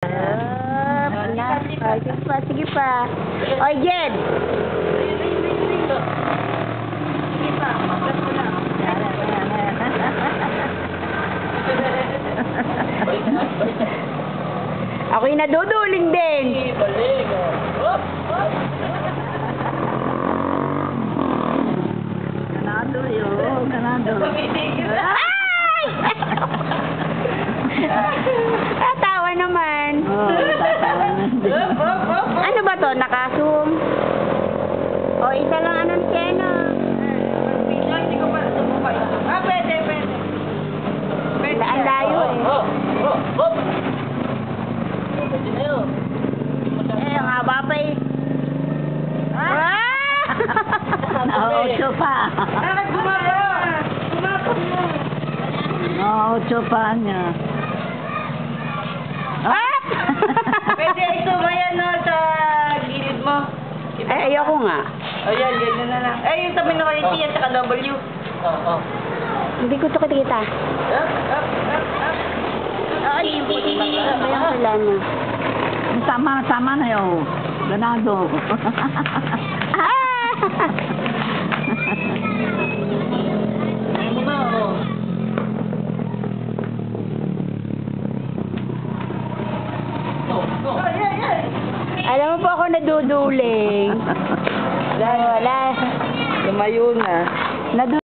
Sige pa, sige pa. Oy, Jen! Sige pa, magas ko na. Ako'y naduduling din. Balik. Hop, hop. Ganado yun, ganado. Tumitigil. Ay! Tatawa naman. Oo, tatawa na din. Hop, hop, hop. Ano ba to? Nakasum? O, isa lang anong tiyena. Hindi ko pa sumubay. Ah, pwede. Pwede. Ang layo eh. Hop, hop, hop. Pwede na yun. Eh, ang haba pa eh. Ah! Naotso pa. Bakit bumaba? Bumaba mo. Naotso pa niya. Ah! Pwede ito ba yan no, sa gilid mo? Ay, ayoko nga. Ayan, ganyan na lang. Eh, yung tabi na kayo T at saka W. Oo. Hindi ko ito kita. Up. Ay, yung puti ba yung sila niya? Sama na yun. Ganado. Ah! Ayun mo na, oh. Alam mo po ako naduduling. Wala. Lumayo na.